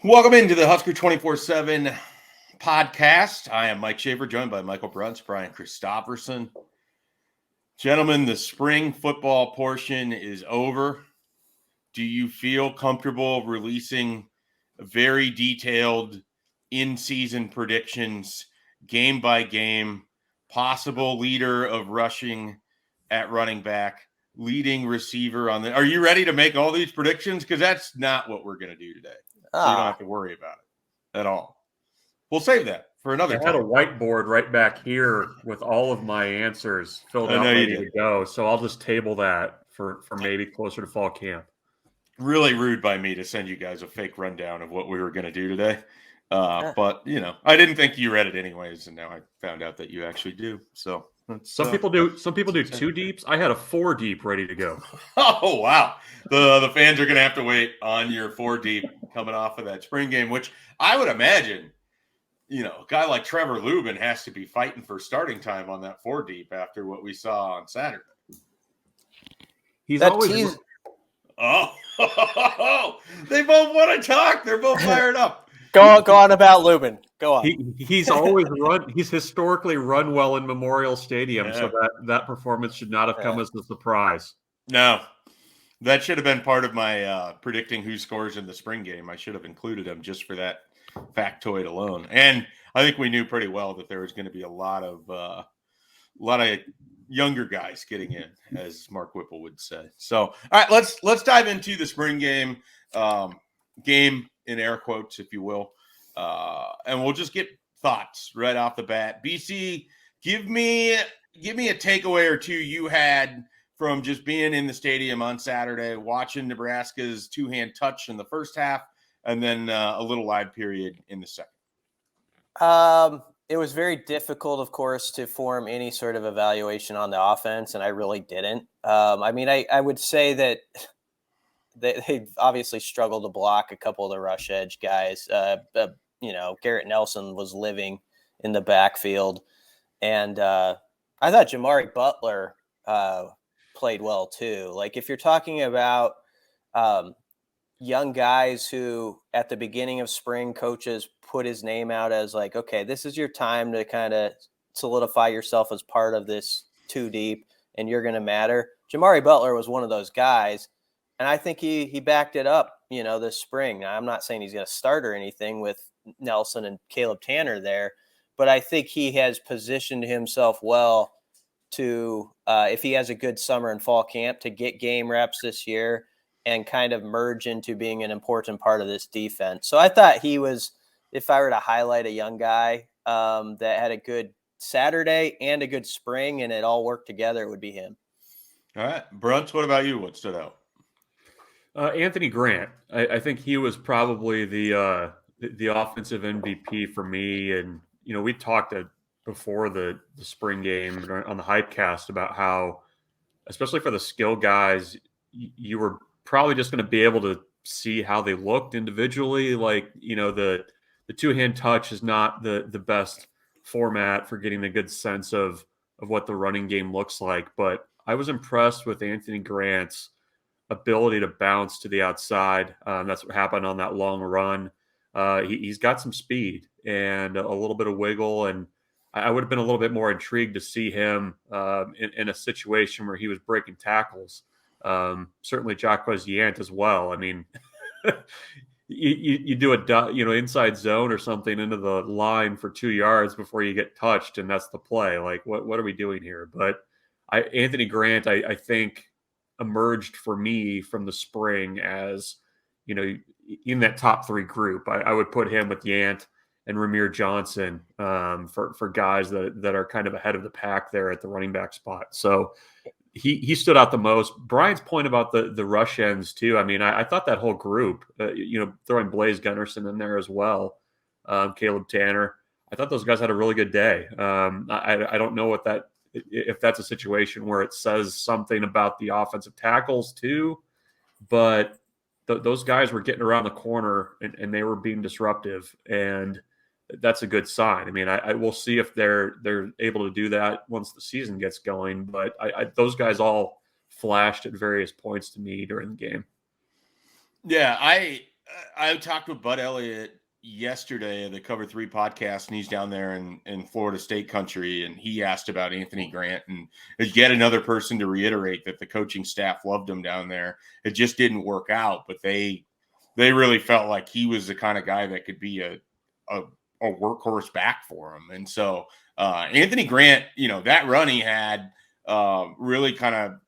Welcome into the Husker247 Podcast. I am Mike Schaefer, joined by Michael Bruntz, Brian Christopherson. Gentlemen, the spring football portion is over. Do you feel comfortable releasing very detailed in-season predictions, game by game, possible leader of rushing at running back, leading receiver on the... Are you ready to make all these predictions? Because that's not what we're going to do today. So you don't have to worry about it at all. We'll save that for another time. I had a whiteboard right back here with all of my answers filled out ready to go. So I'll just table that for maybe closer to fall camp. Really rude by me to send you guys a fake rundown of what we were going to do today. But, you know, I didn't think you read it anyways, and now I found out that you actually do. So some people do 2 deeps. I had a 4 deep ready to go. Oh, wow. The fans are going to have to wait on your 4 deep coming off of that spring game, which I would imagine, you know, a guy like Trevor Lubin has to be fighting for starting time on that 4 deep after what we saw on Saturday. He's always they both want to talk. They're both fired up. Go on about Lubin. Go on. He's always run. He's historically run well in Memorial Stadium, so that performance should not have come as a surprise. No, that should have been part of my predicting who scores in the spring game. I should have included him just for that factoid alone. And I think we knew pretty well that there was going to be a lot of younger guys getting in, as Mark Whipple would say. So, all right, let's dive into the spring game, game in air quotes, if you will, and we'll just get thoughts right off the bat. BC, give me a takeaway or two you had from just being in the stadium on Saturday, watching Nebraska's two-hand touch in the first half, and then a little live period in the second. It was very difficult, of course, to form any sort of evaluation on the offense, and I really didn't. I would say that they obviously struggled to block a couple of the rush edge guys. Garrett Nelson was living in the backfield, and I thought Jamari Butler played well too. Like, if you're talking about young guys who at the beginning of spring coaches put his name out as like, okay, this is your time to kind of solidify yourself as part of this 2 deep and you're going to matter. Jamari Butler was one of those guys. And I think he backed it up, this spring. Now, I'm not saying he's going to start or anything with Nelson and Caleb Tanner there, but I think he has positioned himself well to, if he has a good summer and fall camp, to get game reps this year and kind of merge into being an important part of this defense. So I thought he was, if I were to highlight a young guy that had a good Saturday and a good spring and it all worked together, it would be him. All right. Bruntz, what about you? What stood out? Anthony Grant. I think he was probably the offensive MVP for me. And, we talked before the spring game on the Hypecast about how, especially for the skill guys, you were probably just going to be able to see how they looked individually. Like, the two-hand touch is not the best format for getting a good sense of what the running game looks like. But I was impressed with Anthony Grant's ability to bounce to the outside. That's what happened on that long run. He's got some speed and a little bit of wiggle, and I would have been a little bit more intrigued to see him in a situation where he was breaking tackles. Certainly Jacquez Yant as well. I mean, you do a inside zone or something into the line for 2 yards before you get touched, and that's the play. Like, what are we doing here? But Anthony Grant, I think, emerged for me from the spring as, in that top 3 group. I would put him with Yant and Ramir Johnson for guys that are kind of ahead of the pack there at the running back spot. So he stood out the most. Brian's point about the rush ends too. I mean, I thought that whole group, throwing Blaze Gunnerson in there as well, Caleb Tanner, I thought those guys had a really good day. I don't know if that's a situation where it says something about the offensive tackles too, but those guys were getting around the corner and they were being disruptive, and that's a good sign. I mean, I will see if they're able to do that once the season gets going, but those guys all flashed at various points to me during the game. Yeah, I I talked with Bud Elliott yesterday of the Cover 3 podcast, and he's down there in Florida State country, and he asked about Anthony Grant, and is yet another person to reiterate that the coaching staff loved him down there. It just didn't work out, but they really felt like he was the kind of guy that could be a workhorse back for him. And so Anthony Grant, that run he had really kind of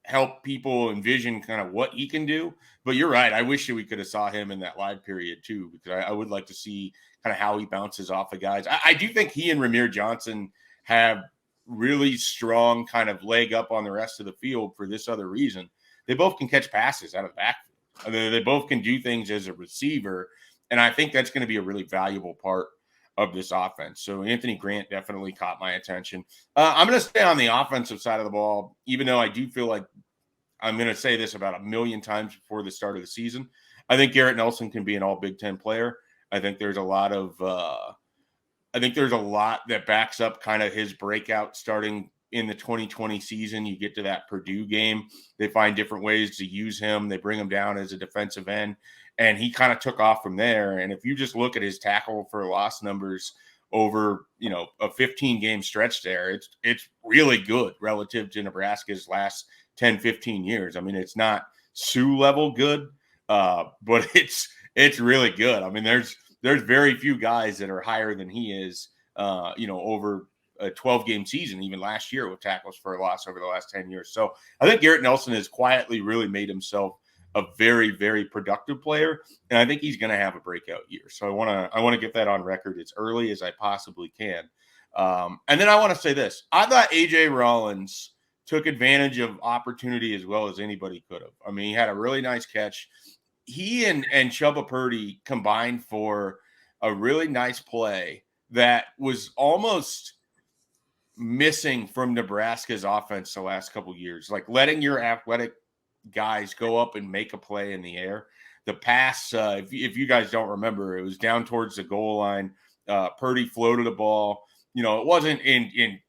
help people envision kind of what he can do. But you're right. I wish that we could have saw him in that live period too, because I would like to see kind of how he bounces off of guys. I do think he and Ramir Johnson have really strong kind of leg up on the rest of the field for this other reason. They both can catch passes out of the backfield. They both can do things as a receiver. And I think that's going to be a really valuable part of this offense. So Anthony Grant definitely caught my attention. I'm going to stay on the offensive side of the ball, even though I do feel like I'm going to say this about a million times before the start of the season. I think Garrett Nelson can be an all Big Ten player. I think there's a lot that backs up kind of his breakout starting in the 2020 season. You get to that Purdue game, they find different ways to use him. They bring him down as a defensive end, and he kind of took off from there. And if you just look at his tackle for loss numbers over, a 15-game stretch there, it's really good relative to Nebraska's last 10, 15 years. I mean, it's not Sioux level good, but it's really good. I mean, there's very few guys that are higher than he is, over a 12-game season, even last year with tackles for a loss over the last 10 years. So I think Garrett Nelson has quietly really made himself a very, very productive player, and I think he's going to have a breakout year. So I want to get that on record as early as I possibly can. And then I want to say this. I thought A.J. Rollins took advantage of opportunity as well as anybody could have. I mean, he had a really nice catch. He and Chubba Purdy combined for a really nice play that was almost missing from Nebraska's offense the last couple of years, like letting your athletic guys go up and make a play in the air. The pass, if you guys don't remember, it was down towards the goal line. Purdy floated the ball. It wasn't in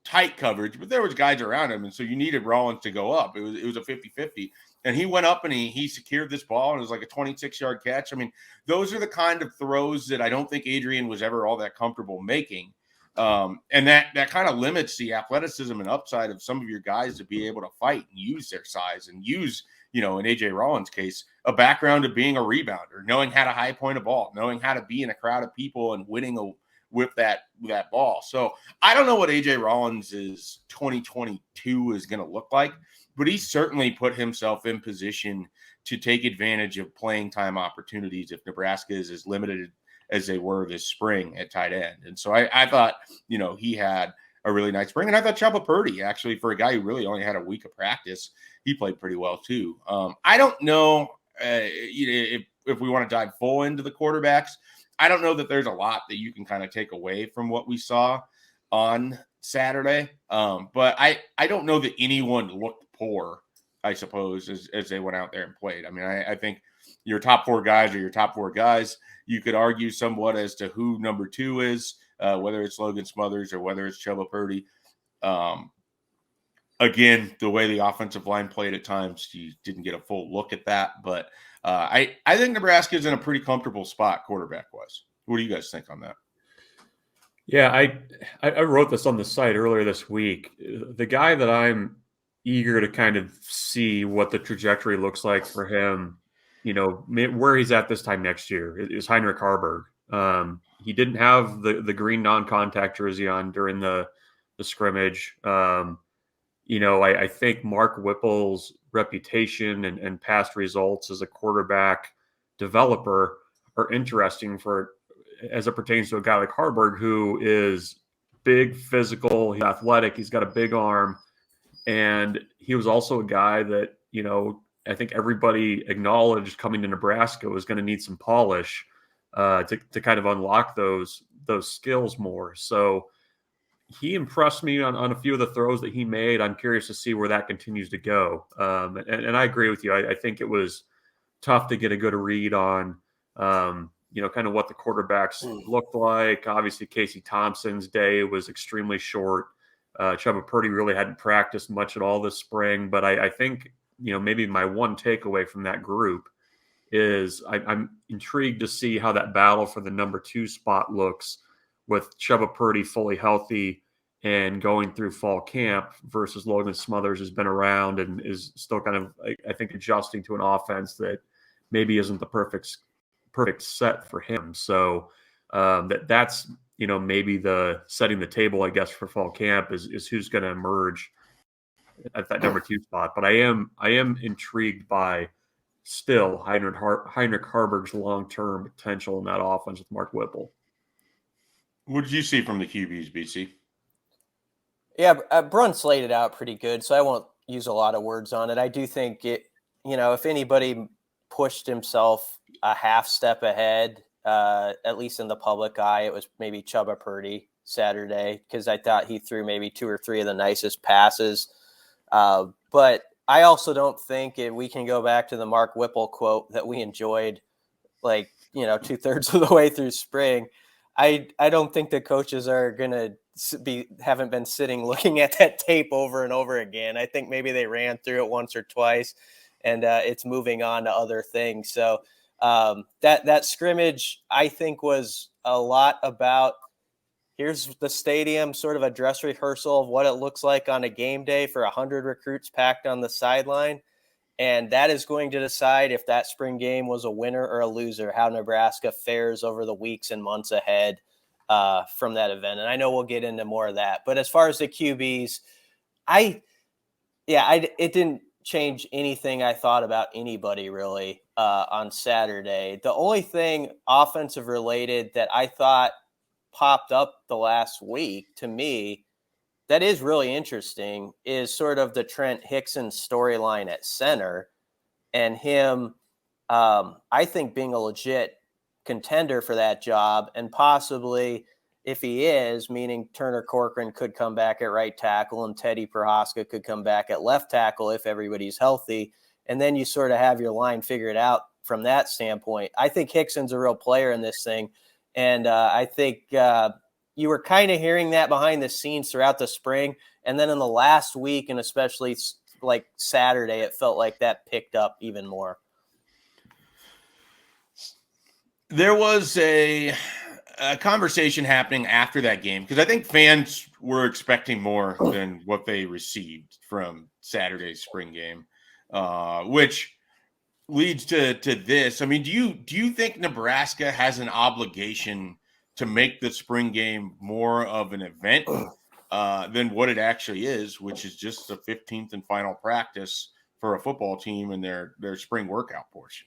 tight coverage, but there was guys around him, and so you needed Rollins to go up. It was a 50-50, and he went up and he secured this ball, and it was like a 26-yard catch. I mean, those are the kind of throws that I don't think Adrian was ever all that comfortable making. And that kind of limits the athleticism and upside of some of your guys to be able to fight and use their size and use, in AJ Rollins' case, a background of being a rebounder, knowing how to high point a ball, knowing how to be in a crowd of people and winning with that ball. So I don't know what AJ Rollins' 2022 is going to look like, but he certainly put himself in position to take advantage of playing time opportunities if Nebraska is as limited as they were this spring at tight end. And so I thought, he had a really nice spring. And I thought Chubba Purdy, actually, for a guy who really only had a week of practice, he played pretty well too. I don't know if we want to dive full into the quarterbacks. I don't know that there's a lot that you can kind of take away from what we saw on Saturday. But I don't know that anyone looked poor, I suppose, as they went out there and played. I mean, I think your top four guys are your top four guys. You could argue somewhat as to who number two is, whether it's Logan Smothers or whether it's Chubba Purdy. Again, the way the offensive line played at times, you didn't get a full look at that. But I think Nebraska is in a pretty comfortable spot quarterback-wise. What do you guys think on that? Yeah, I wrote this on the site earlier this week. The guy that I'm eager to kind of see what the trajectory looks like for him, where he's at this time next year is Heinrich Haarberg. He didn't have the green non-contact jersey on during the scrimmage. I think Mark Whipple's reputation and past results as a quarterback developer are interesting as it pertains to a guy like Haarberg, who is big, physical, he's athletic, he's got a big arm, and he was also a guy that, I think everybody acknowledged coming to Nebraska was going to need some polish to kind of unlock those skills more. So he impressed me on a few of the throws that he made. I'm curious to see where that continues to go. And I agree with you. I think it was tough to get a good read on, kind of what the quarterbacks looked like. Obviously, Casey Thompson's day was extremely short. Chubba Purdy really hadn't practiced much at all this spring. But I think, maybe my one takeaway from that group is I'm intrigued to see how that battle for the number 2 spot looks with Chubba Purdy fully healthy and going through fall camp versus Logan Smothers, who's been around and is still kind of, I think, adjusting to an offense that maybe isn't the perfect set for him. So that's maybe the setting the table, I guess, for fall camp is who's going to emerge at that number 2 spot. But I am intrigued by still Heinrich Harburg's long-term potential in that offense with Mark Whipple. What did you see from the QBs, BC? Yeah, Bruntz laid it out pretty good, so I won't use a lot of words on it. I do think if anybody pushed himself a half step ahead, at least in the public eye, it was maybe Chubba Purdy Saturday, because I thought he threw maybe 2 or 3 of the nicest passes. But I also don't think we can go back to the Mark Whipple quote that we enjoyed 2/3 of the way through spring. I don't think the coaches are going to haven't been sitting looking at that tape over and over again. I think maybe they ran through it once or twice, and it's moving on to other things. So that scrimmage, I think, was a lot about, here's the stadium, sort of a dress rehearsal of what it looks like on a game day for 100 recruits packed on the sideline. And that is going to decide if that spring game was a winner or a loser, how Nebraska fares over the weeks and months ahead from that event. And I know we'll get into more of that. But as far as the QBs, it didn't change anything I thought about anybody really on Saturday. The only thing offensive related that I thought popped up the last week to me that is really interesting is sort of the Trent Hickson storyline at center, and him, I think, being a legit contender for that job, and possibly, if he is, meaning Turner Corcoran could come back at right tackle and Teddy Prohaska could come back at left tackle if everybody's healthy, and then you sort of have your line figured out from that standpoint. I think Hickson's a real player in this thing, and I think you were kind of hearing that behind the scenes throughout the spring. And then in the last week, and especially like Saturday, it felt like that picked up even more. There was a conversation happening after that game, because I think fans were expecting more than what they received from Saturday's spring game, which leads to this. I mean, do you think Nebraska has an obligation to make the spring game more of an event than what it actually is, which is just the 15th and final practice for a football team and their spring workout portion?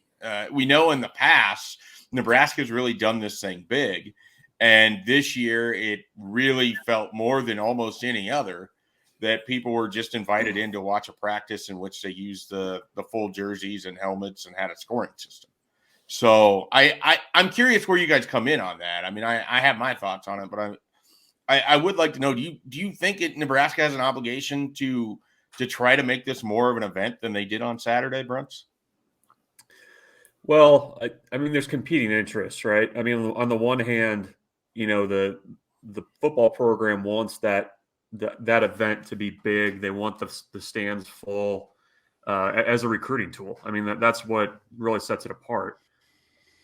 We know in the past, Nebraska's really done this thing big, and this year it really felt more than almost any other that people were just invited in to watch a practice in which they used the full jerseys and helmets and had a scoring system. So I'm curious where you guys come in on that. I mean, I have my thoughts on it, but I would like to know, do you think Nebraska has an obligation to try to make this more of an event than they did on Saturday, Bruntz? Well, I mean, there's competing interests, right? I mean, on the one hand, the football program wants that event to be big. They want the stands full as a recruiting tool. I mean, that's what really sets it apart.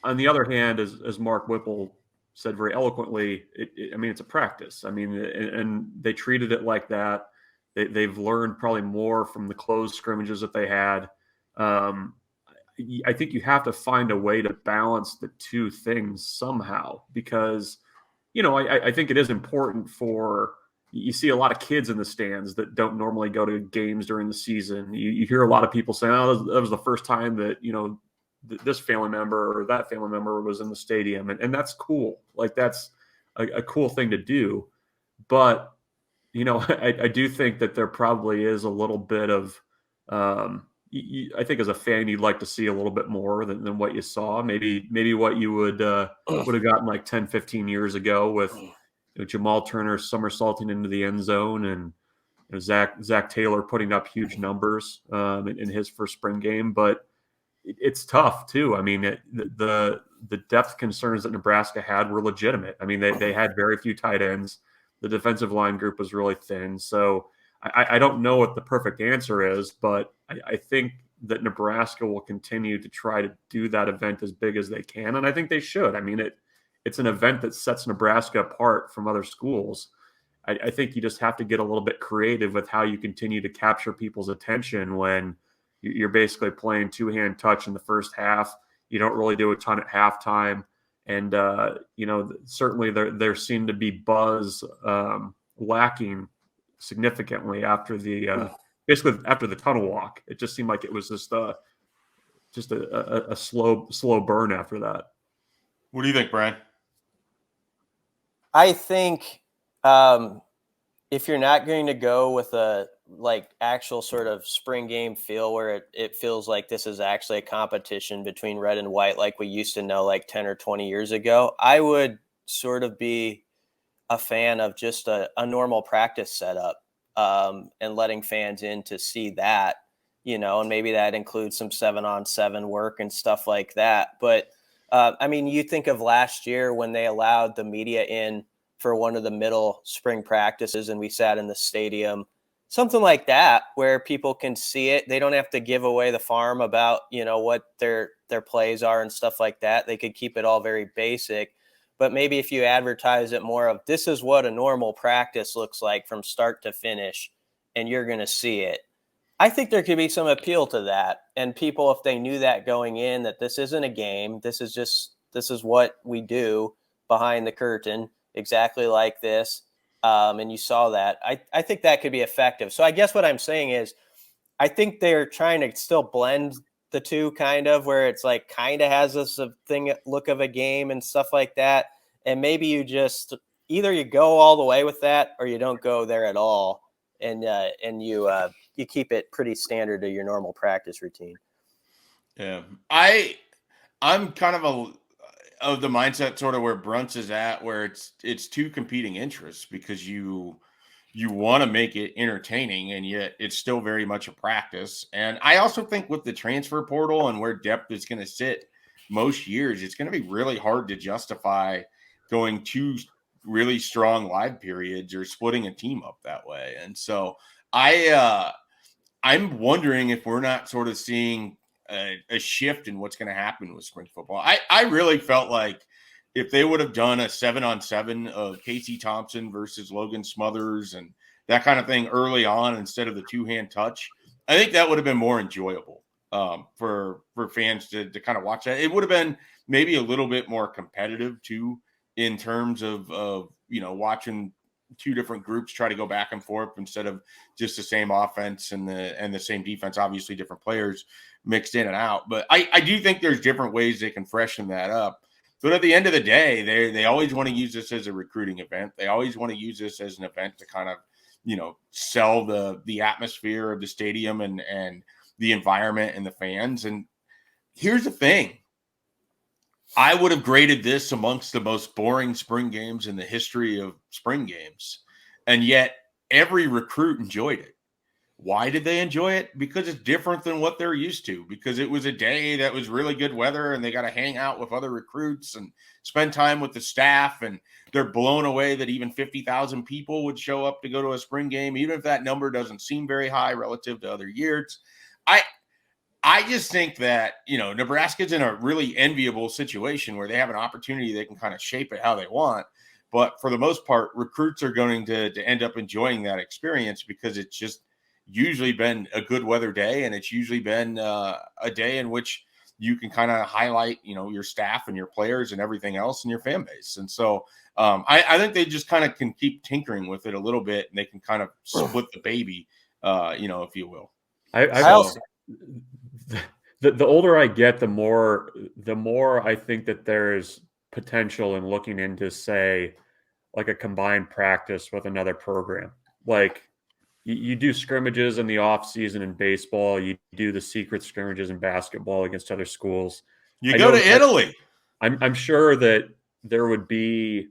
On the other hand, as Mark Whipple said very eloquently, it's a practice. I mean, and they treated it like that. They've learned probably more from the closed scrimmages that they had. I think you have to find a way to balance the two things somehow, because, I think it is important you see a lot of kids in the stands that don't normally go to games during the season. You hear a lot of people saying, oh, that was the first time that, this family member or that family member was in the stadium. And that's cool. Like, that's a cool thing to do. But, I do think that there probably is a little bit of, I think as a fan, you'd like to see a little bit more than what you saw. Maybe what you would have gotten like 10, 15 years ago with Jamal Turner somersaulting into the end zone and Zach Taylor putting up huge numbers in his first spring game. But it's tough too. I mean, the depth concerns that Nebraska had were legitimate. I mean, they had very few tight ends. The defensive line group was really thin. So I don't know what the perfect answer is, but I think that Nebraska will continue to try to do that event as big as they can. And I think they should. I mean, it's an event that sets Nebraska apart from other schools. I think you just have to get a little bit creative with how you continue to capture people's attention when you're basically playing two-hand touch in the first half. You don't really do a ton at halftime. And, certainly there seemed to be buzz lacking significantly after basically after the tunnel walk. It just seemed like it was just a slow burn after that. What do you think, Brian? I think if you're not going to go with a actual sort of spring game feel where it feels like this is actually a competition between red and white like we used to know like 10 or 20 years ago, I would sort of be a fan of just a normal practice setup and letting fans in to see that, and maybe that includes some 7-on-7 work and stuff like that. But you think of last year when they allowed the media in for one of the middle spring practices and we sat in the stadium, something like that, where people can see it. They don't have to give away the farm about, what their plays are and stuff like that. They could keep it all very basic. But maybe if you advertise it more of this is what a normal practice looks like from start to finish, and you're going to see it. I think there could be some appeal to that. And people, if they knew that going in, that this isn't a game, this is what we do behind the curtain, exactly like this. And you saw that. I think that could be effective. So I guess what I'm saying is I think they're trying to still blend the two kind of where it's like kind of has this look of a game and stuff like that. And maybe you just either you go all the way with that or you don't go there at all. And you keep it pretty standard to your normal practice routine. Yeah. I'm kind of the mindset sort of where Bruntz is at, where it's two competing interests because you want to make it entertaining and yet it's still very much a practice. And I also think with the transfer portal and where depth is going to sit most years, it's going to be really hard to justify going two really strong live periods or splitting a team up that way. And so I'm wondering if we're not sort of seeing a shift in what's going to happen with spring football. I really felt like if they would have done a 7-on-7 of Casey Thompson versus Logan Smothers and that kind of thing early on instead of the two-hand touch, I think that would have been more enjoyable for fans to kind of watch that. It would have been maybe a little bit more competitive too in terms of watching two different groups try to go back and forth instead of just the same offense and the same defense, obviously different players mixed in and out. But I do think there's different ways they can freshen that up. But at the end of the day, they always want to use this as a recruiting event. They always want to use this as an event to kind of, sell the atmosphere of the stadium and the environment and the fans. And here's the thing. I would have graded this amongst the most boring spring games in the history of spring games. And yet every recruit enjoyed it. Why did they enjoy it? Because it's different than what they're used to. Because it was a day that was really good weather and they got to hang out with other recruits and spend time with the staff. And they're blown away that even 50,000 people would show up to go to a spring game, even if that number doesn't seem very high relative to other years. I just think that, Nebraska's in a really enviable situation where they have an opportunity. They can kind of shape it how they want. But for the most part, recruits are going to end up enjoying that experience because it's just usually been a good weather day. And it's usually been a day in which you can kind of highlight, your staff and your players and everything else in your fan base. And so I think they just kind of can keep tinkering with it a little bit and they can kind of split the baby, if you will. The older I get, the more I think that there's potential in looking into, say, like a combined practice with another program. Like you do scrimmages in the off season in baseball, you do the secret scrimmages in basketball against other schools. You go to Italy. I'm sure that there would be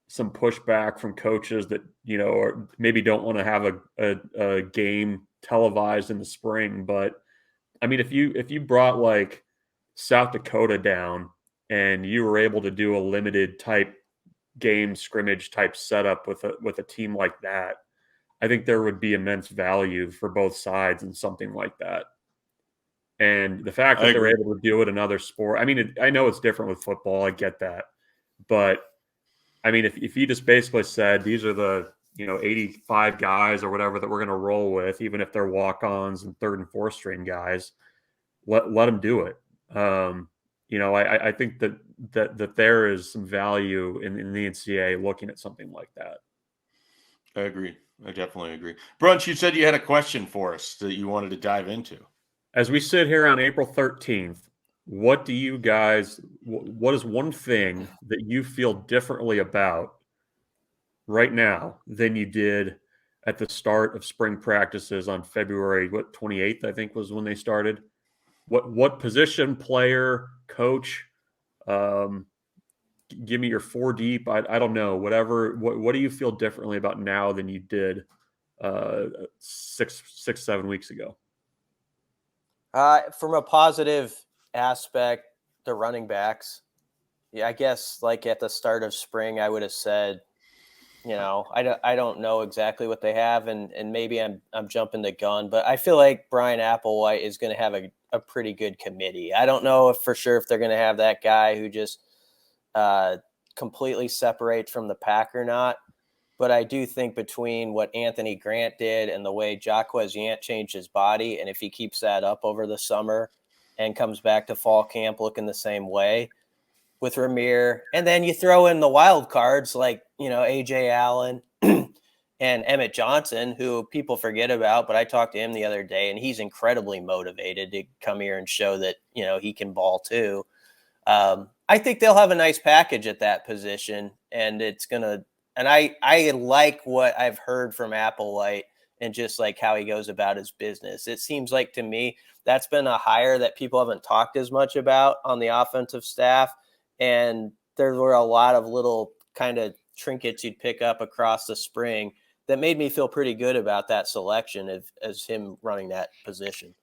some pushback from coaches that, or maybe don't want to have a game televised in the spring, but I mean, if you brought like South Dakota down and you were able to do a limited type game scrimmage type setup with a team like that, I think there would be immense value for both sides in something like that. And the fact that they were able to do it in other sport, I mean, I know it's different with football. I get that. But, I mean, if you just basically said these are the, 85 guys or whatever that we're going to roll with, even if they're walk-ons and third and fourth string guys, let them do it. I think that there is some value in the NCAA looking at something like that. I agree. I definitely agree. Bruntz, you said you had a question for us that you wanted to dive into. As we sit here on April 13th, what do you guys, what is one thing that you feel differently about right now than you did at the start of spring practices on February 28th, I think was when they started? What position, player, coach, give me your 4 deep. I don't know, whatever. What do you feel differently about now than you did 7 weeks ago? From a positive aspect, the running backs. Yeah, I guess like at the start of spring, I would have said, I don't know exactly what they have, and maybe I'm jumping the gun, but I feel like Brian Applewhite is going to have a pretty good committee. I don't know for sure if they're going to have that guy who just completely separates from the pack or not. But I do think between what Anthony Grant did and the way Jaquez Yant changed his body, and if he keeps that up over the summer and comes back to fall camp looking the same way with Ramir, and then you throw in the wild cards like, A.J. Allen and Emmett Johnson, who people forget about, but I talked to him the other day, and he's incredibly motivated to come here and show that, he can ball too. I think they'll have a nice package at that position, and it's going to – and I like what I've heard from Applewhite and just like how he goes about his business. It seems like to me that's been a hire that people haven't talked as much about on the offensive staff, and there were a lot of little kind of trinkets you'd pick up across the spring that made me feel pretty good about that selection as him running that position.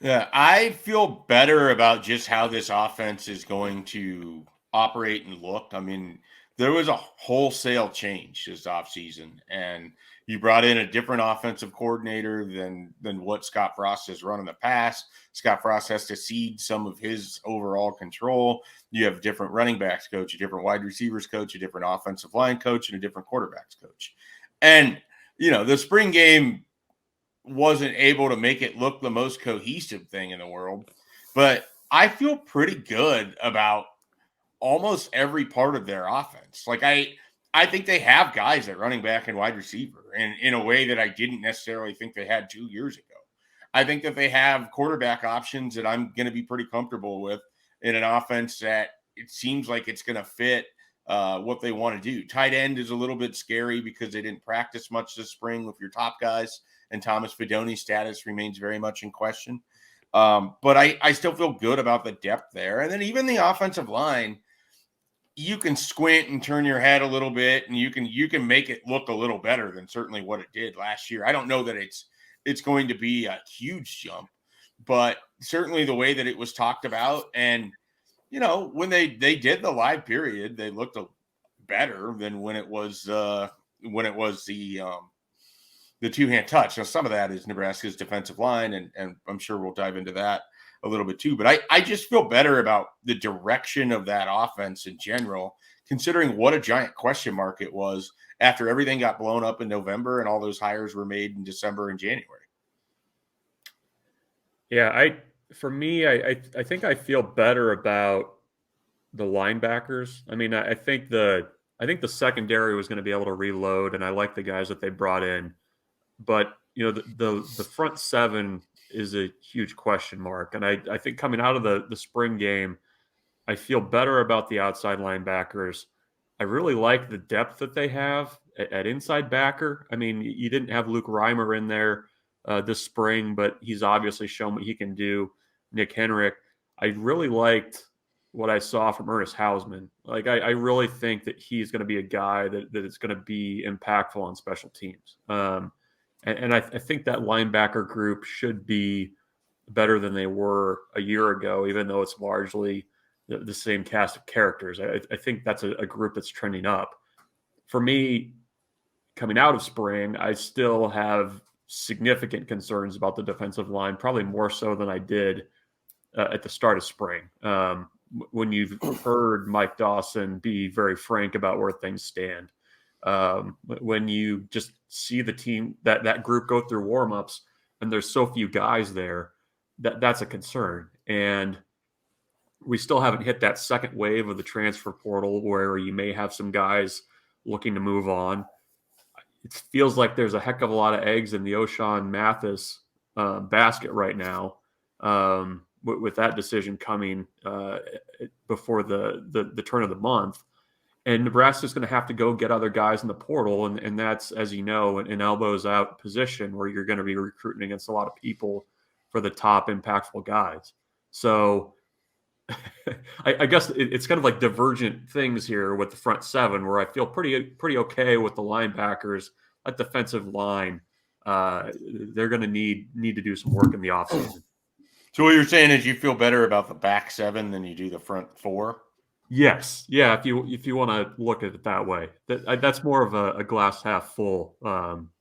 Yeah, I feel better about just how this offense is going to operate and look. I mean, there was a wholesale change this offseason, and you brought in a different offensive coordinator than what Scott Frost has run in the past. Scott Frost has to cede some of his overall control. You have a different running backs coach, a different wide receivers coach, a different offensive line coach, and a different quarterbacks coach. And, the spring game wasn't able to make it look the most cohesive thing in the world, but I feel pretty good about almost every part of their offense. Like I think they have guys at running back and wide receiver in a way that I didn't necessarily think they had 2 years ago. I think that they have quarterback options that I'm going to be pretty comfortable with in an offense that it seems like it's going to fit what they want to do. Tight end is a little bit scary because they didn't practice much this spring with your top guys, and Thomas Fidoni's status remains very much in question. But I still feel good about the depth there. And then even the offensive line, you can squint and turn your head a little bit, and you can make it look a little better than certainly what it did last year. I don't know that it's going to be a huge jump, but certainly the way that it was talked about, and when they did the live period, they looked better than when it was the two-hand touch. Now, some of that is Nebraska's defensive line, and I'm sure we'll dive into that a little bit too. But I just feel better about the direction of that offense in general, considering what a giant question mark it was after everything got blown up in November and all those hires were made in December and January. Yeah, I think I feel better about the linebackers. I mean, I think the secondary was going to be able to reload, and I like the guys that they brought in. But the front seven is a huge question mark, and I think coming out of the spring game, I feel better about the outside linebackers. I really like the depth that they have at inside backer. I mean, you didn't have Luke Reimer in there this spring, but he's obviously shown what he can do. Nick Henrich. I really liked what I saw from Ernest Hausman. Like, I really think that he's going to be a guy that is going to be impactful on special teams. And I think that linebacker group should be better than they were a year ago, even though it's largely the same cast of characters. I think that's a group that's trending up. For me, coming out of spring, I still have significant concerns about the defensive line, probably more so than I did at the start of spring. When you've heard Mike Dawson be very frank about where things stand, when you just see the team, that group go through warmups and there's so few guys there, that's a concern. And we still haven't hit that second wave of the transfer portal where you may have some guys looking to move on. It feels like there's a heck of a lot of eggs in the O'Shawn Mathis basket right now, with that decision coming before the turn of the month. And Nebraska's going to have to go get other guys in the portal. And that's, as you know, an elbows out position where you're going to be recruiting against a lot of people for the top impactful guys. So I guess it's kind of like divergent things here with the front seven, where I feel pretty okay with the linebackers. That defensive line, they're going to need to do some work in the offseason. So what you're saying is you feel better about the back seven than you do the front four? Yes, yeah. If you want to look at it that way, that's more of a glass half full.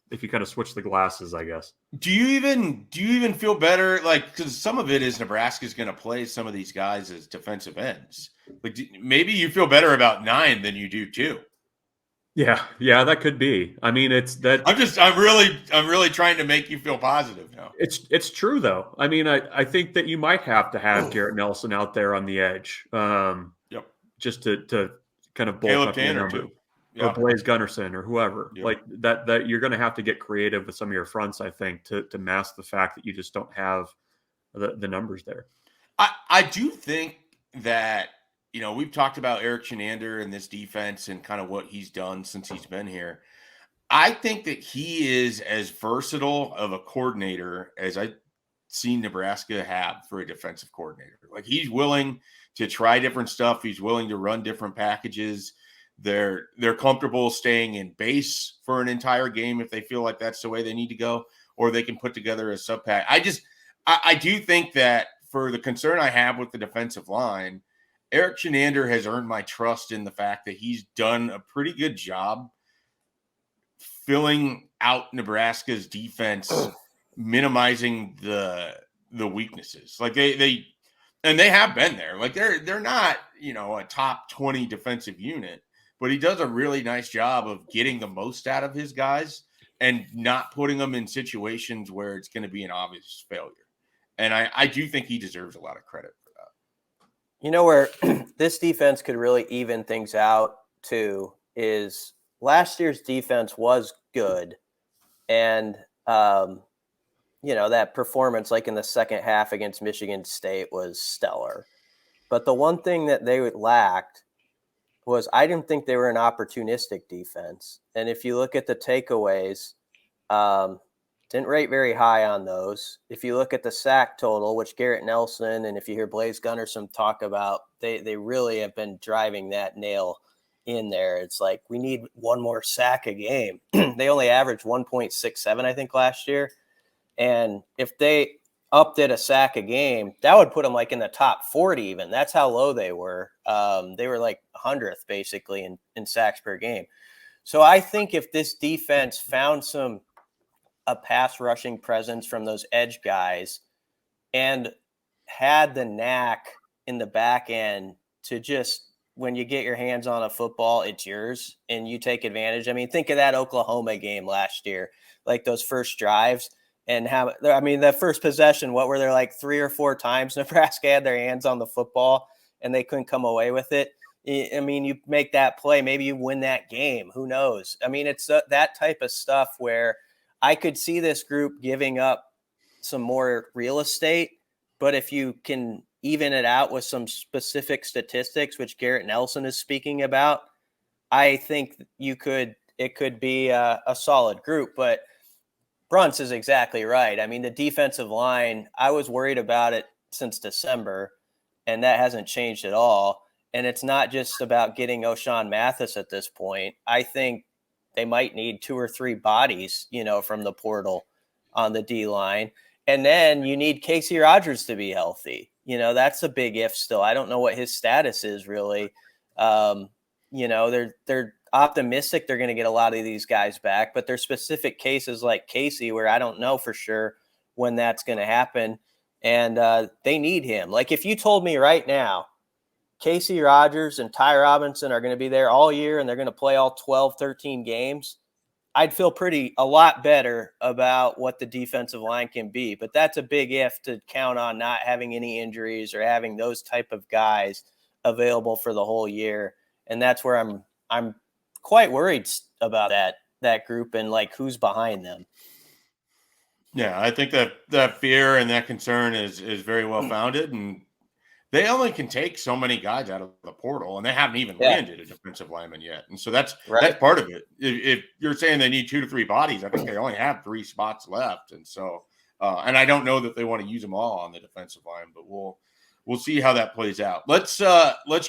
If you kind of switch the glasses, I guess. Do you even feel better? Like, because some of it is Nebraska's going to play some of these guys as defensive ends. Like, maybe you feel better about 9 than you do 2. Yeah, that could be. I mean, it's that. I'm really trying to make you feel positive now. It's true though. I mean, I think that you might have to have Garrett Nelson out there on the edge. Yep. Just to kind of bulk Caleb up Tanner too. Or Blaze Gunnarsson or whoever. Yep. Like that you're going to have to get creative with some of your fronts, I think, to mask the fact that you just don't have the numbers there. I do think that, we've talked about Eric Shenander and this defense and kind of what he's done since he's been here. I think that he is as versatile of a coordinator as I've seen Nebraska have for a defensive coordinator. Like, he's willing to try different stuff. He's willing to run different packages. They're comfortable staying in base for an entire game if they feel like that's the way they need to go, or they can put together a sub pack. I do think that for the concern I have with the defensive line, Eric Shenander has earned my trust in the fact that he's done a pretty good job filling out Nebraska's defense, minimizing the weaknesses. Like they have been there. Like they're not, a top 20 defensive unit, but he does a really nice job of getting the most out of his guys and not putting them in situations where it's going to be an obvious failure. And I do think he deserves a lot of credit for that. Where this defense could really even things out too is last year's defense was good. And, that performance, like in the second half against Michigan State, was stellar. But the one thing that they lacked was I didn't think they were an opportunistic defense. And if you look at the takeaways, didn't rate very high on those. If you look at the sack total, which Garrett Nelson, and if you hear Blaze Gunnarsson talk about, they really have been driving that nail in there. It's like, we need one more sack a game. They only averaged 1.67, I think, last year. And if they upped it a sack a game, that would put them like in the top 40 even. That's how low they were. They were like 100th basically in sacks per game. So I think if this defense found a pass rushing presence from those edge guys and had the knack in the back end to just, when you get your hands on a football, it's yours and you take advantage. I mean, think of that Oklahoma game last year, like those first drives and that first possession, what were there like 3 or 4 times Nebraska had their hands on the football and they couldn't come away with it. I mean, you make that play, maybe you win that game. Who knows? I mean, it's that type of stuff where I could see this group giving up some more real estate, but if you can even it out with some specific statistics, which Garrett Nelson is speaking about, I think it could be a solid group. But Bruntz is exactly right. I mean, the defensive line, I was worried about it since December, and that hasn't changed at all. And it's not just about getting O'Shawn Mathis at this point. I think they might need 2 or 3 bodies, from the portal on the D line. And then you need Casey Rogers to be healthy. That's a big if still. I don't know what his status is really. They're optimistic they're going to get a lot of these guys back, but there's specific cases like Casey where I don't know for sure when that's going to happen. And they need him. Like if you told me right now, Casey Rogers and Ty Robinson are going to be there all year and they're going to play all 12, 13 games, I'd feel a lot better about what the defensive line can be. But that's a big if to count on not having any injuries or having those type of guys available for the whole year. And that's where I'm quite worried about that group and like who's behind them. Yeah, I think that fear and that concern is very well founded, and they only can take so many guys out of the portal, and they haven't even landed a defensive lineman yet. And so that's part of it. If you're saying they need 2 to 3 bodies, I think they only have 3 spots left. And so, and I don't know that they want to use them all on the defensive line, but we'll see how that plays out. Let's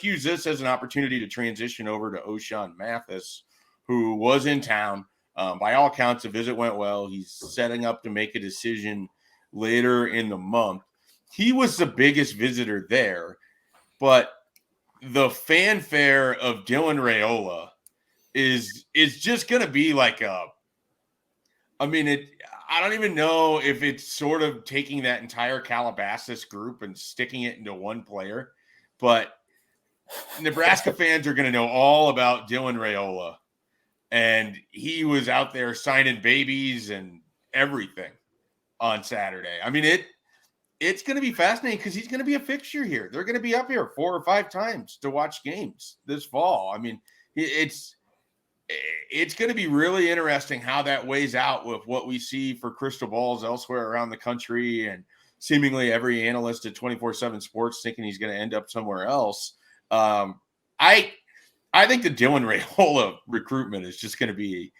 use this as an opportunity to transition over to O'Shawn Mathis, who was in town. By all accounts, the visit went well. He's setting up to make a decision later in the month. He was the biggest visitor there, but the fanfare of Dylan Raiola is just going to be like I don't even know if it's sort of taking that entire Calabasas group and sticking it into one player, but Nebraska fans are going to know all about Dylan Raiola. And he was out there signing babies and everything on Saturday. I mean, it's going to be fascinating because he's going to be a fixture here. They're going to be up here 4 or 5 times to watch games this fall. I mean, it's going to be really interesting how that weighs out with what we see for crystal balls elsewhere around the country, and seemingly every analyst at 24/7 Sports thinking he's going to end up somewhere else. I think the Dylan Raiola recruitment is just going to be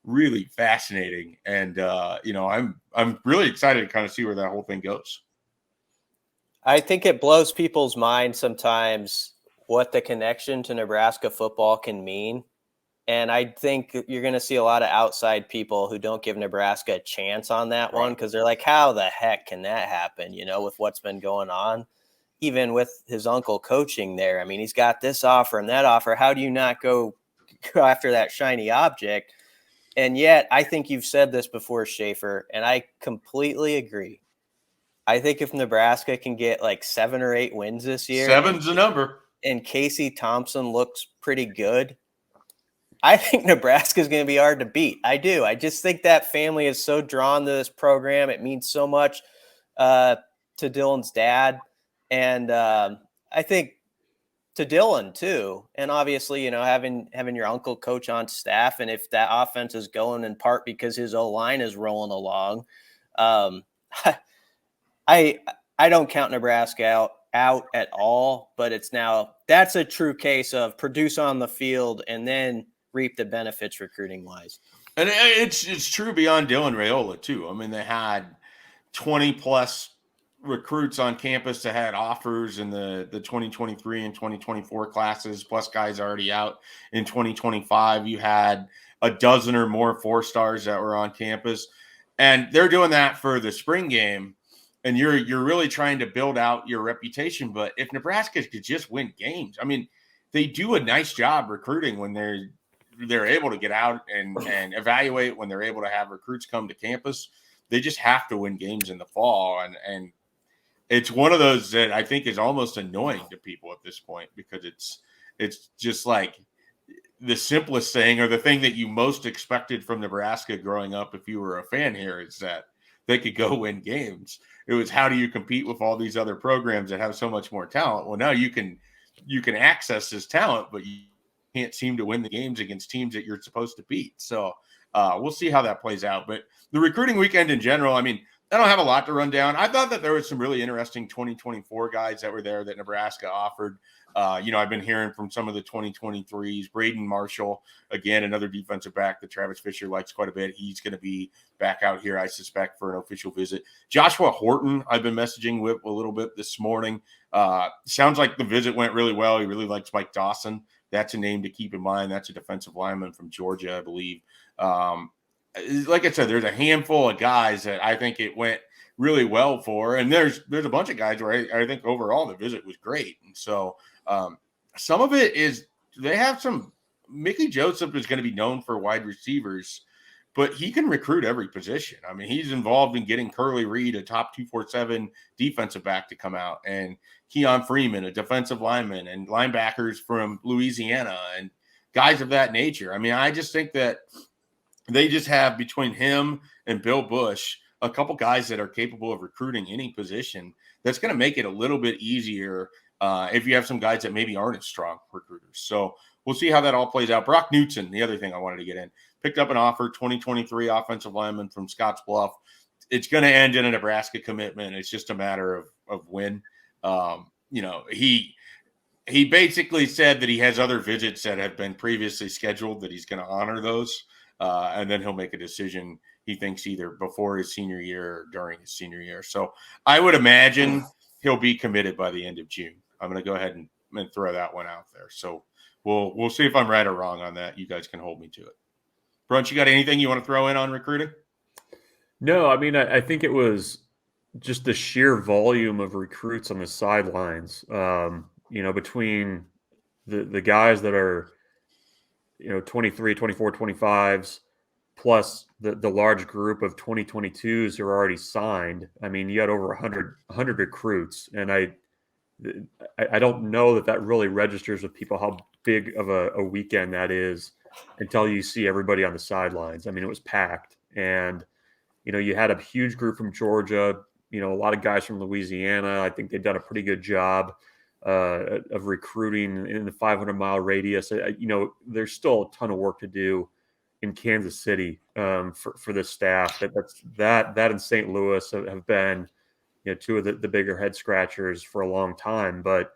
really fascinating, and I'm really excited to kind of see where that whole thing goes. I think it blows people's minds sometimes what the connection to Nebraska football can mean, and I think you're going to see a lot of outside people who don't give Nebraska a chance on that one because they're like, "How the heck can that happen?" With what's been going on. Even with his uncle coaching there. I mean, he's got this offer and that offer. How do you not go after that shiny object? And yet, I think you've said this before, Schaefer, and I completely agree. I think if Nebraska can get like 7 or 8 wins this year. 7's the number. And Casey Thompson looks pretty good. I think Nebraska is going to be hard to beat. I do. I just think that family is so drawn to this program. It means so much to Dylan's dad. And I think to Dylan too, and obviously, having your uncle coach on staff, and if that offense is going in part because his O-line is rolling along, I don't count Nebraska out at all. But that's a true case of produce on the field and then reap the benefits recruiting wise. And it's true beyond Dylan Raiola too. I mean, they had 20 plus recruits on campus that had offers in the 2023 and 2024 classes, plus guys already out in 2025. You had a dozen or more 4-stars that were on campus, and they're doing that for the spring game. And you're really trying to build out your reputation. But if Nebraska could just win games, I mean, they do a nice job recruiting when they're able to get out and evaluate, when they're able to have recruits come to campus. They just have to win games in the fall, and it's one of those that I think is almost annoying to people at this point, because it's just like the simplest thing, or the thing that you most expected from Nebraska growing up if you were a fan here, is that they could go win games. It was, how do you compete with all these other programs that have so much more talent? Well, now you can access this talent, but you can't seem to win the games against teams that you're supposed to beat. So we'll see how that plays out. But the recruiting weekend in general, I mean, I don't have a lot to run down. I thought that there was some really interesting 2024 guys that were there that Nebraska offered. I've been hearing from some of the 2023s. Braden Marshall, again, another defensive back that Travis Fisher likes quite a bit. He's going to be back out here, I suspect, for an official visit. Joshua Horton, I've been messaging with a little bit this morning. Sounds like the visit went really well. He really likes Mike Dawson. That's a name to keep in mind. That's a defensive lineman from Georgia, I believe. Like I said, there's a handful of guys that I think it went really well for, and there's a bunch of guys where I think overall the visit was great. And so some of it is they have some Mickey Joseph is going to be known for wide receivers, but he can recruit every position. I mean, he's involved in getting Curly Reed, a top 247 defensive back, to come out, and Keon Freeman, a defensive lineman, and linebackers from Louisiana and guys of that nature. I mean, I just think that they just have, between him and Bill Bush, a couple guys that are capable of recruiting any position. That's going to make it a little bit easier if you have some guys that maybe aren't as strong recruiters. So we'll see how that all plays out. Brock Knutson, the other thing I wanted to get in, picked up an offer, 2023 offensive lineman from Scottsbluff. It's going to end in a Nebraska commitment. It's just a matter of when. He basically said that he has other visits that have been previously scheduled, that he's going to honor those, and then he'll make a decision, he thinks, either before his senior year or during his senior year. So I would imagine he'll be committed by the end of June. I'm going to go ahead and throw that one out there. So we'll see if I'm right or wrong on that. You guys can hold me to it. Bruntz, you got anything you want to throw in on recruiting? No, I mean, I think it was just the sheer volume of recruits on the sidelines. Between the guys that are, 23, 24, 25s, plus the large group of 2022s who are already signed. I mean, you had over 100 recruits, and I don't know that really registers with people how big of a weekend that is until you see everybody on the sidelines. I mean, it was packed, and you had a huge group from Georgia, a lot of guys from Louisiana. I think they've done a pretty good job of recruiting in the 500-mile radius. There's still a ton of work to do in Kansas City for this staff. That and St. Louis have been two of the bigger head scratchers for a long time. But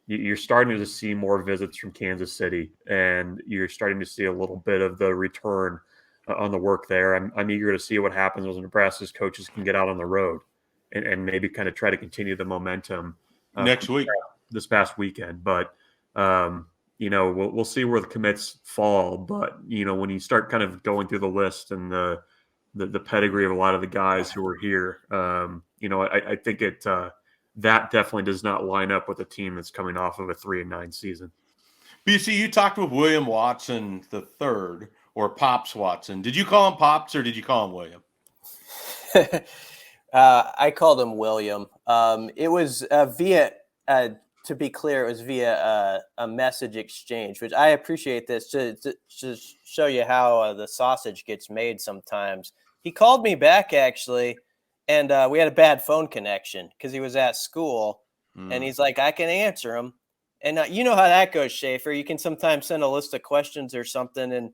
you're starting to see more visits from Kansas City, and you're starting to see a little bit of the return on the work there. I'm eager to see what happens when Nebraska's coaches can get out on the road and maybe kind of try to continue the momentum next week, this past weekend. But we'll see where the commits fall. But when you start kind of going through the list and the pedigree of a lot of the guys who are here, I think that definitely does not line up with a team that's coming off of a 3-9 season. BC, you talked with William Watson III, or Pops Watson. Did you call him Pops or did you call him William? I called him William. It was via, to be clear, it was via a message exchange, which I appreciate this to show you how the sausage gets made sometimes. He called me back, actually, and we had a bad phone connection because he was at school, and he's like, I can answer him. And you know how that goes, Schaefer. You can sometimes send a list of questions or something, and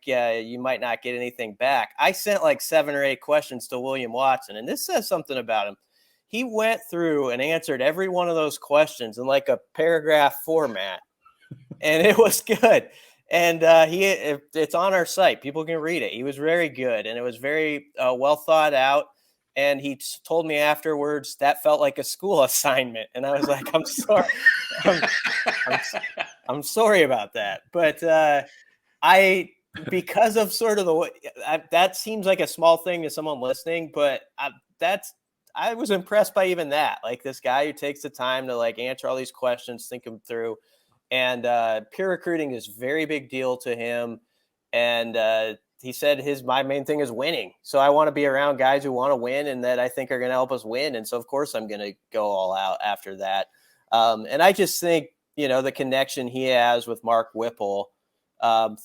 you might not get anything back. I sent like 7 or 8 questions to William Watson, and this says something about him. He went through and answered every one of those questions in like a paragraph format, and it was good. And it's on our site. People can read it. He was very good, and it was very well thought out. And he told me afterwards that felt like a school assignment, and I was like, "I'm sorry, I'm sorry about that." But because of sort of that seems like a small thing to someone listening, but I was impressed by even that. Like, this guy who takes the time to answer all these questions, think them through, and peer recruiting is a very big deal to him. And he said my main thing is winning. So I want to be around guys who want to win and that I think are going to help us win. And so of course I'm going to go all out after that. And I just think, the connection he has with Mark Whipple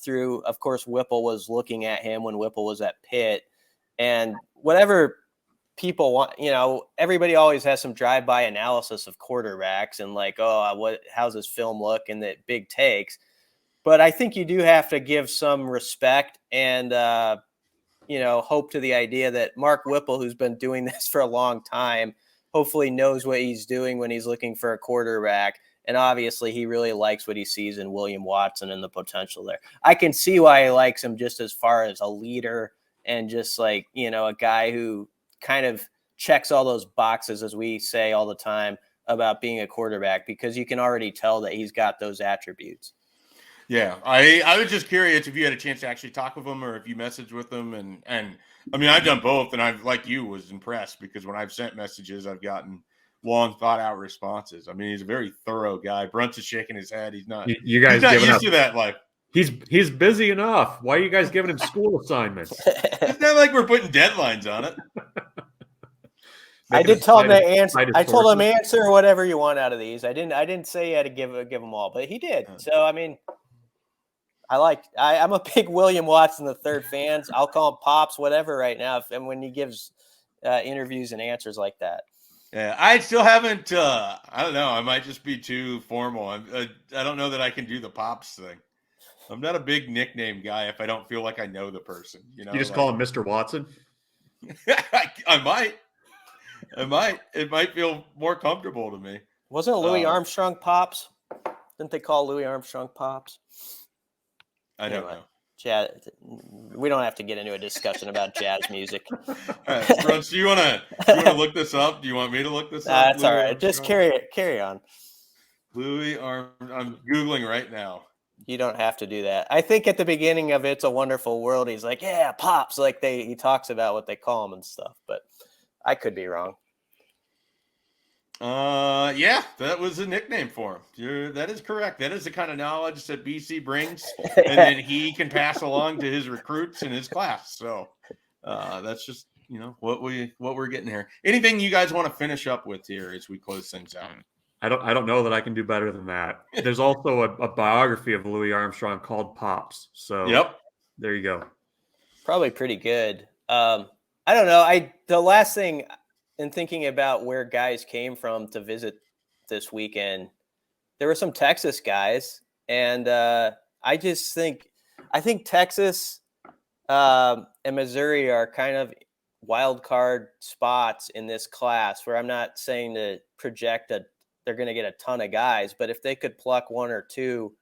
through, of course, Whipple was looking at him when Whipple was at Pitt, and whatever people want, everybody always has some drive-by analysis of quarterbacks and how's his film look and the big takes. But I think you do have to give some respect and, hope to the idea that Mark Whipple, who's been doing this for a long time, hopefully knows what he's doing when he's looking for a quarterback. And obviously he really likes what he sees in William Watson and the potential there. I can see why he likes him just as far as a leader and just a guy who kind of checks all those boxes, as we say all the time about being a quarterback, because you can already tell that he's got those attributes. Yeah, I was just curious if you had a chance to actually talk with him or if you messaged with him. And I mean, I've done both, and I've, like you, was impressed because when I've sent messages, I've gotten long, thought-out responses. I mean, he's a very thorough guy. Bruntz is shaking his head. He's not. You guys he's not giving used up, to that life. He's busy enough. Why are you guys giving him school assignments? It's not like we're putting deadlines on it. I did tell him to answer. I told him answer whatever you want out of these. I didn't say you had to give them all, but he did. So I mean, I'm a big William Watson III fan. I'll call him Pops, whatever, right now. And when he gives interviews and answers like that. Yeah, I still haven't. I don't know. I might just be too formal. I don't know that I can do the Pops thing. I'm not a big nickname guy if I don't feel like I know the person. You know, you just call him Mr. Watson. I might. It might feel more comfortable to me. Wasn't Louis Armstrong Pops? Didn't they call Louis Armstrong Pops? I don't know. Jazz. We don't have to get into a discussion about jazz music. All right, Bruntz, do you want to look this up? Do you want me to look this up? That's all right. Just carry on. Louis Armstrong. I'm Googling right now. You don't have to do that. I think at the beginning of It's a Wonderful World, he's like, yeah, Pops. Like he talks about what they call him and stuff, but I could be wrong. Yeah, that was a nickname for him. That is correct. That is the kind of knowledge that BC brings, and then he can pass along to his recruits in his class. So that's just what we're getting here. Anything you guys want to finish up with here as we close things out? I don't know that I can do better than that. There's also a biography of Louis Armstrong called Pops. So yep, there you go. Probably pretty good. I don't know. The last thing in thinking about where guys came from to visit this weekend, there were some Texas guys, and I think Texas and Missouri are kind of wild card spots in this class where I'm not saying to project that they're going to get a ton of guys, but if they could pluck one or two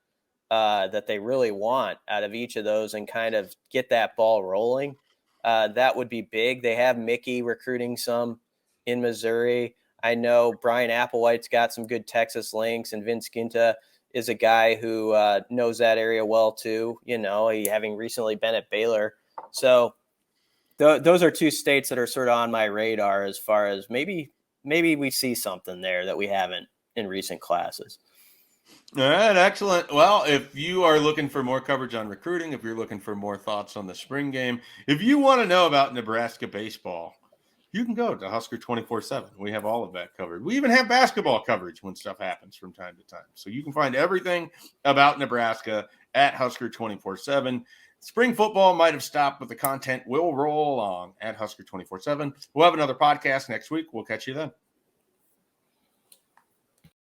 that they really want out of each of those and kind of get that ball rolling, that would be big. They have Mickey recruiting some in Missouri. I know Brian Applewhite's got some good Texas links, and Vince Ginta is a guy who knows that area well too, he having recently been at Baylor. So those are two states that are sort of on my radar as far as maybe we see something there that we haven't in recent classes. All right, excellent. Well, if you are looking for more coverage on recruiting, if you're looking for more thoughts on the spring game, if you want to know about Nebraska baseball, you can go to Husker247. We have all of that covered. We even have basketball coverage when stuff happens from time to time. So you can find everything about Nebraska at Husker247. Spring football might have stopped, but the content will roll along at Husker247. We'll have another podcast next week. We'll catch you then.